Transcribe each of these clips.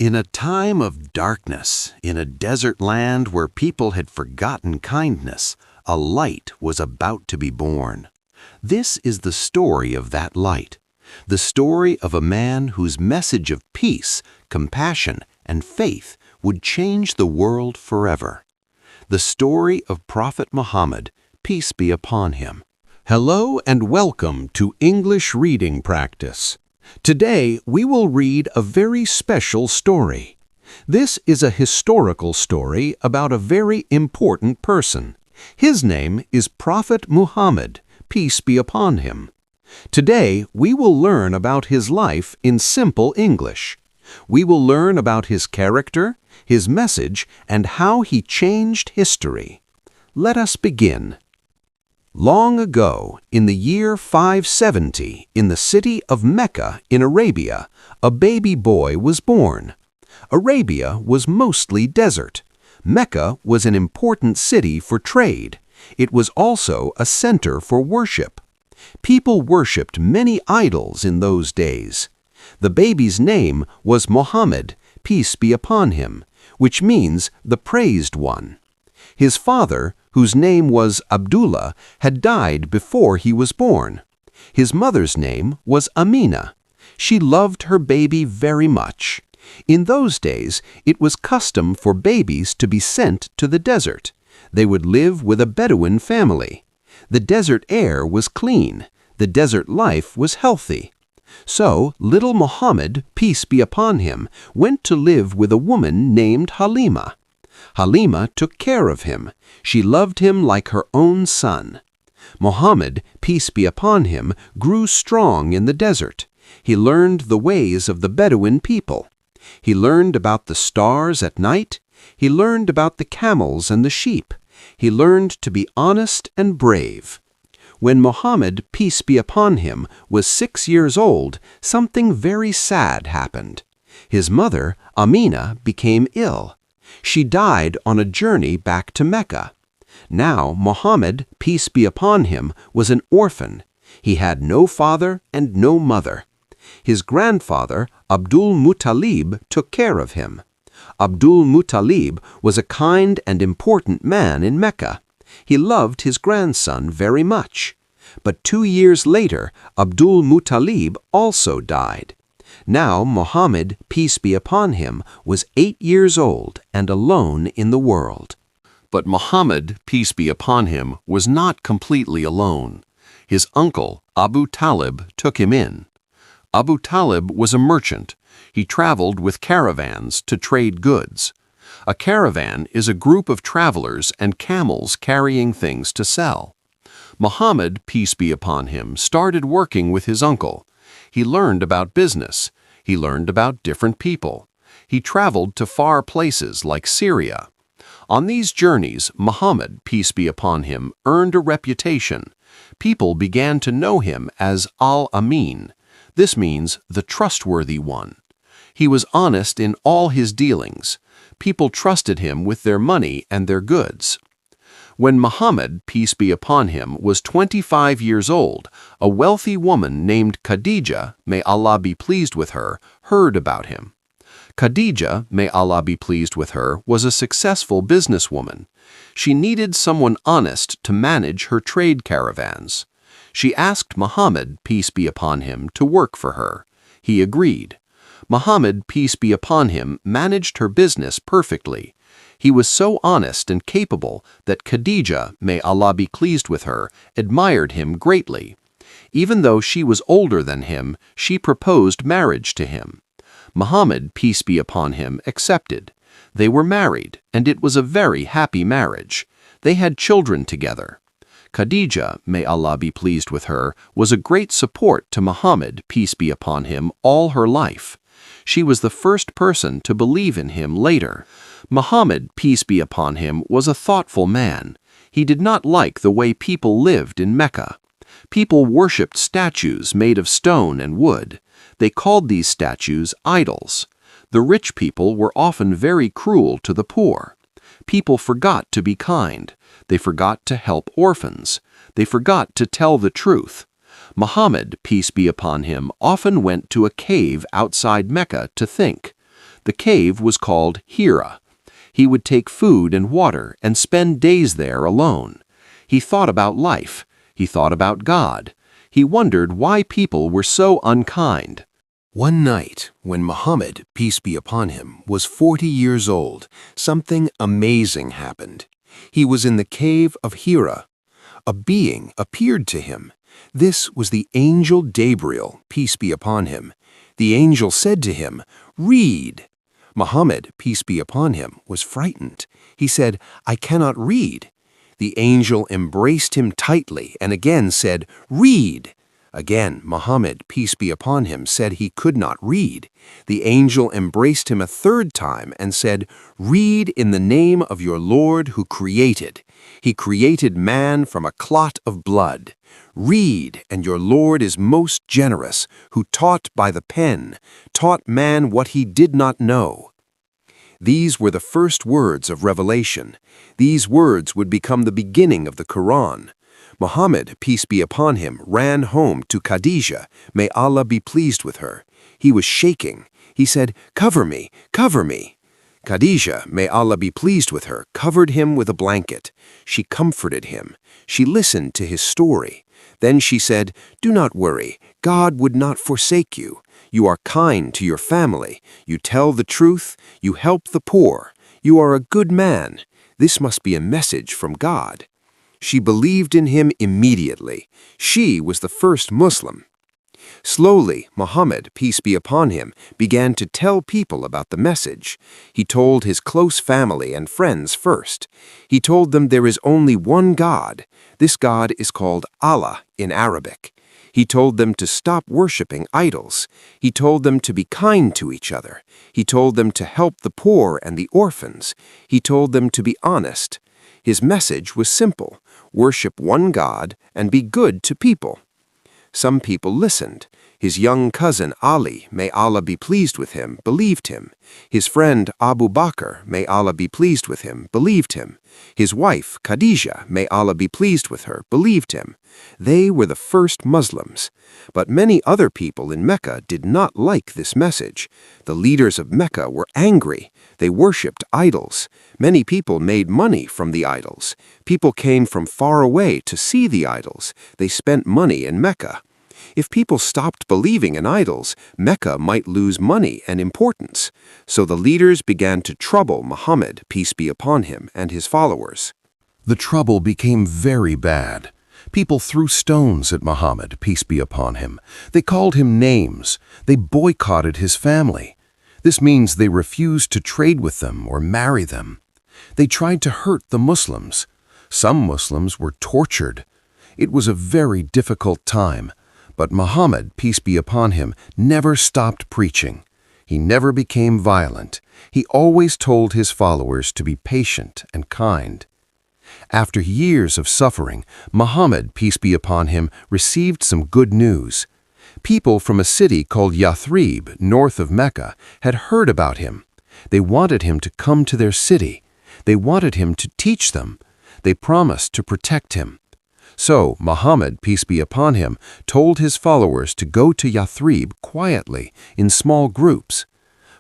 In a time of darkness, in a desert land where people had forgotten kindness, a light was about to be born. This is the story of that light, the story of a man whose message of peace, compassion, and faith would change the world forever. The story of Prophet Muhammad, peace be upon him. Hello and welcome to English Reading Practice. Today we will read a very special story. This is a historical story about a very important person. His name is Prophet Muhammad, peace be upon him. Today we will learn about his life in simple English. We will learn about his character, his message, and how he changed history. Let us begin. Long ago, in the year 570, in the city of Mecca in Arabia, a baby boy was born. Arabia was mostly desert. Mecca was an important city for trade. It was also a center for worship. People worshipped many idols in those days. The baby's name was Muhammad, peace be upon him, which means the praised one. His father, whose name was Abdullah, had died before he was born. His mother's name was Amina. She loved her baby very much. In those days, it was custom for babies to be sent to the desert. They would live with a Bedouin family. The desert air was clean. The desert life was healthy. So little Muhammad, peace be upon him, went to live with a woman named Halima. Halima took care of him. She loved him like her own son. Muhammad, peace be upon him, grew strong in the desert. He learned the ways of the Bedouin people. He learned about the stars at night. He learned about the camels and the sheep. He learned to be honest and brave. When Muhammad, peace be upon him, was 6 years old, something very sad happened. His mother, Amina, became ill. She died on a journey back to Mecca. Now Muhammad, peace be upon him, was an orphan. He had no father and no mother. His grandfather, Abdul Muttalib, took care of him. Abdul Muttalib was a kind and important man in Mecca. He loved his grandson very much. But 2 years later, Abdul Muttalib also died. Now Muhammad, peace be upon him, was 8 years old and alone in the world. But Muhammad, peace be upon him, was not completely alone. His uncle, Abu Talib, took him in. Abu Talib was a merchant. He traveled with caravans to trade goods. A caravan is a group of travelers and camels carrying things to sell. Muhammad, peace be upon him, started working with his uncle. He learned about business. He learned about different people. He traveled to far places like Syria. On these journeys, Muhammad, peace be upon him, earned a reputation. People began to know him as Al-Amin. This means the trustworthy one. He was honest in all his dealings. People trusted him with their money and their goods. When Muhammad, peace be upon him, was 25 years old, a wealthy woman named Khadija, may Allah be pleased with her, heard about him. Khadija, may Allah be pleased with her, was a successful businesswoman. She needed someone honest to manage her trade caravans. She asked Muhammad, peace be upon him, to work for her. He agreed. Muhammad, peace be upon him, managed her business perfectly. He was so honest and capable that Khadija, may Allah be pleased with her, admired him greatly. Even though she was older than him, she proposed marriage to him. Muhammad, peace be upon him, accepted. They were married, and it was a very happy marriage. They had children together. Khadija, may Allah be pleased with her, was a great support to Muhammad, peace be upon him, all her life. She was the first person to believe in him later. Muhammad, peace be upon him, was a thoughtful man. He did not like the way people lived in Mecca. People worshipped statues made of stone and wood. They called these statues idols. The rich people were often very cruel to the poor. People forgot to be kind. They forgot to help orphans. They forgot to tell the truth. Muhammad, peace be upon him, often went to a cave outside Mecca to think. The cave was called Hira. He would take food and water and spend days there alone. He thought about life. He thought about God. He wondered why people were so unkind. One night, when Muhammad, peace be upon him, was 40 years old, something amazing happened. He was in the cave of Hira. A being appeared to him. This was the angel Gabriel, peace be upon him. The angel said to him, "Read." Muhammad, peace be upon him, was frightened. He said, "I cannot read." The angel embraced him tightly and again said, "Read." Again, Muhammad, peace be upon him, said he could not read. The angel embraced him a third time and said, "Read in the name of your Lord who created. He created man from a clot of blood. Read, and your Lord is most generous, who taught by the pen, taught man what he did not know." These were the first words of revelation. These words would become the beginning of the Quran. Muhammad, peace be upon him, ran home to Khadijah. May Allah be pleased with her. He was shaking. He said, "Cover me, cover me." Khadijah, may Allah be pleased with her, covered him with a blanket. She comforted him. She listened to his story. Then she said, "Do not worry. God would not forsake you. You are kind to your family. You tell the truth. You help the poor. You are a good man. This must be a message from God." She believed in him immediately. She was the first Muslim. Slowly, Muhammad, peace be upon him, began to tell people about the message. He told his close family and friends first. He told them there is only one God. This God is called Allah in Arabic. He told them to stop worshiping idols. He told them to be kind to each other. He told them to help the poor and the orphans. He told them to be honest. His message was simple: worship one God and be good to people. Some people listened. His young cousin Ali, may Allah be pleased with him, believed him. His friend Abu Bakr, may Allah be pleased with him, believed him. His wife Khadijah, may Allah be pleased with her, believed him. They were the first Muslims. But many other people in Mecca did not like this message. The leaders of Mecca were angry. They worshipped idols. Many people made money from the idols. People came from far away to see the idols. They spent money in Mecca. If people stopped believing in idols, Mecca might lose money and importance. So the leaders began to trouble Muhammad, peace be upon him, and his followers. The trouble became very bad. People threw stones at Muhammad, peace be upon him. They called him names. They boycotted his family. This means they refused to trade with them or marry them. They tried to hurt the Muslims. Some Muslims were tortured. It was a very difficult time. But Muhammad, peace be upon him, never stopped preaching. He never became violent. He always told his followers to be patient and kind. After years of suffering, Muhammad, peace be upon him, received some good news. People from a city called Yathrib, north of Mecca, had heard about him. They wanted him to come to their city. They wanted him to teach them. They promised to protect him. So Muhammad, peace be upon him, told his followers to go to Yathrib quietly, in small groups.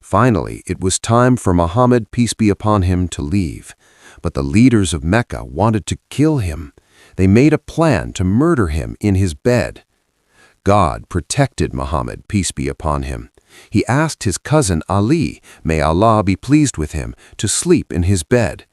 Finally, it was time for Muhammad, peace be upon him, to leave. But the leaders of Mecca wanted to kill him. They made a plan to murder him in his bed. God protected Muhammad, peace be upon him. He asked his cousin Ali, may Allah be pleased with him, to sleep in his bed.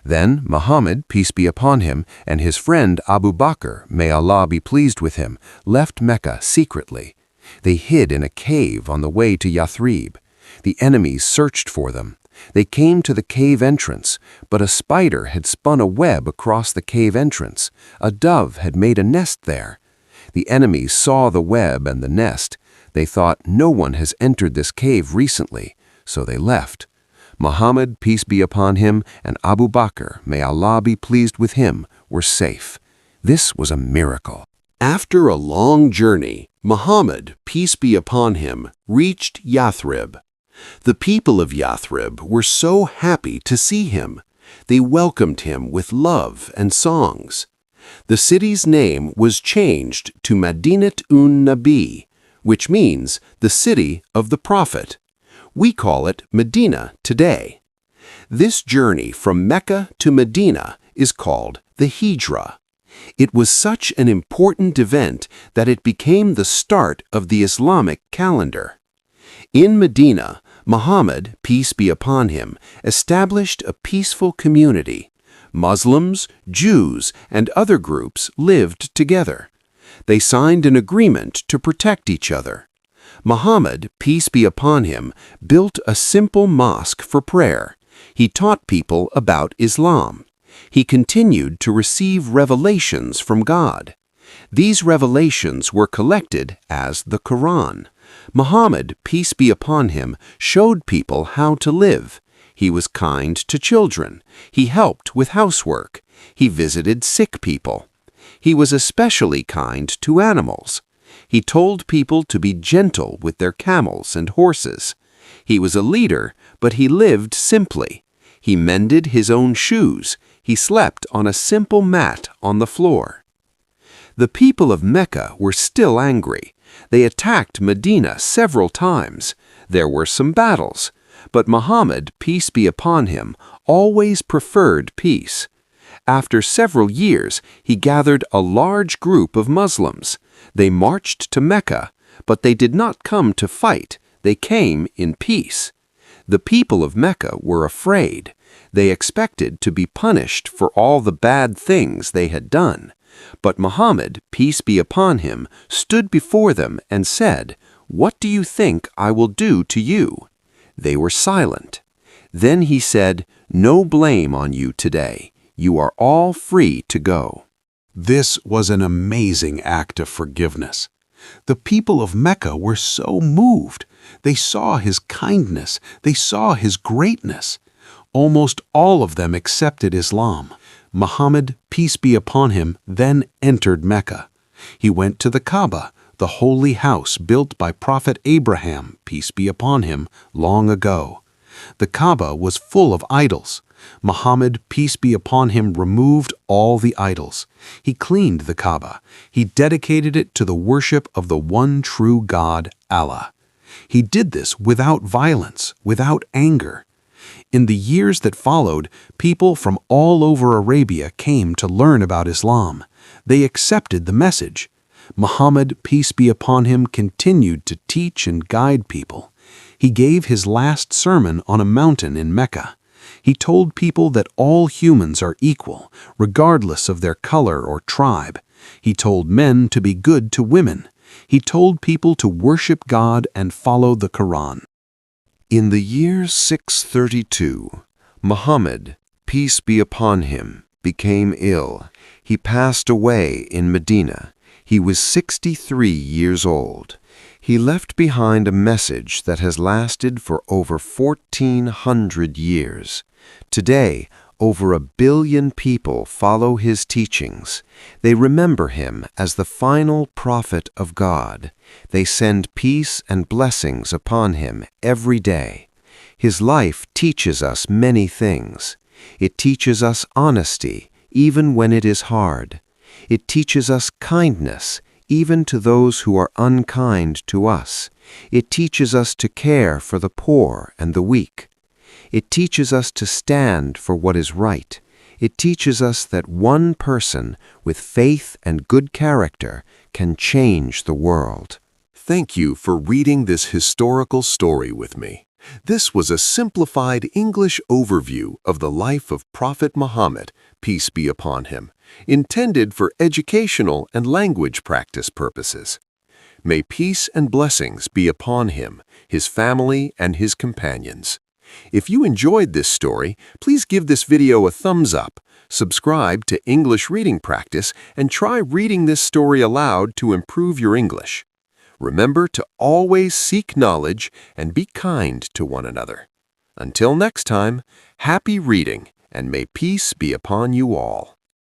Then Muhammad, peace be upon him, and his friend Abu Bakr, may Allah be pleased with him, left Mecca secretly. They hid in a cave on the way to Yathrib. The enemies searched for them. They came to the cave entrance, but a spider had spun a web across the cave entrance. A dove had made a nest there. The enemies saw the web and the nest. They thought, no one has entered this cave recently, so they left. Muhammad, peace be upon him, and Abu Bakr, may Allah be pleased with him, were safe. This was a miracle. After a long journey, Muhammad, peace be upon him, reached Yathrib. The people of Yathrib were so happy to see him. They welcomed him with love and songs. The city's name was changed to Madinat-un-Nabi, which means the city of the Prophet. We call it Medina today. This journey from Mecca to Medina is called the Hijra. It was such an important event that it became the start of the Islamic calendar. In Medina, Muhammad, peace be upon him, established a peaceful community. Muslims, Jews, and other groups lived together. They signed an agreement to protect each other. Muhammad, peace be upon him, built a simple mosque for prayer. He taught people about Islam. He continued to receive revelations from God. These revelations were collected as the Quran. Muhammad, peace be upon him, showed people how to live. He was kind to children. He helped with housework. He visited sick people. He was especially kind to animals. He told people to be gentle with their camels and horses. He was a leader, but he lived simply. He mended his own shoes. He slept on a simple mat on the floor. The people of Mecca were still angry. They attacked Medina several times. There were some battles. But Muhammad, peace be upon him, always preferred peace. After several years, he gathered a large group of Muslims. They marched to Mecca, but they did not come to fight. They came in peace. The people of Mecca were afraid. They expected to be punished for all the bad things they had done. But Muhammad, peace be upon him, stood before them and said, "What do you think I will do to you?" They were silent. Then he said, "No blame on you today. You are all free to go." This was an amazing act of forgiveness. The people of Mecca were so moved. They saw his kindness. They saw his greatness. Almost all of them accepted Islam. Muhammad, peace be upon him, then entered Mecca. He went to the Kaaba, the holy house built by Prophet Abraham, peace be upon him, long ago. The Kaaba was full of idols. Muhammad, peace be upon him, removed all the idols. He cleaned the Kaaba. He dedicated it to the worship of the one true God, Allah. He did this without violence, without anger. In the years that followed, people from all over Arabia came to learn about Islam. They accepted the message. Muhammad, peace be upon him, continued to teach and guide people. He gave his last sermon on a mountain in Mecca. He told people that all humans are equal, regardless of their color or tribe. He told men to be good to women. He told people to worship God and follow the Quran. In the year 632, Muhammad, peace be upon him, became ill. He passed away in Medina. He was 63 years old. He left behind a message that has lasted for over 1,400 years. Today, over 1 billion people follow his teachings. They remember him as the final prophet of God. They send peace and blessings upon him every day. His life teaches us many things. It teaches us honesty, even when it is hard. It teaches us kindness, even to those who are unkind to us. It teaches us to care for the poor and the weak. It teaches us to stand for what is right. It teaches us that one person with faith and good character can change the world. Thank you for reading this historical story with me. This was a simplified English overview of the life of Prophet Muhammad, peace be upon him, intended for educational and language practice purposes. May peace and blessings be upon him, his family, and his companions. If you enjoyed this story, please give this video a thumbs up, subscribe to English Reading Practice, and try reading this story aloud to improve your English. Remember to always seek knowledge and be kind to one another. Until next time, happy reading, and may peace be upon you all.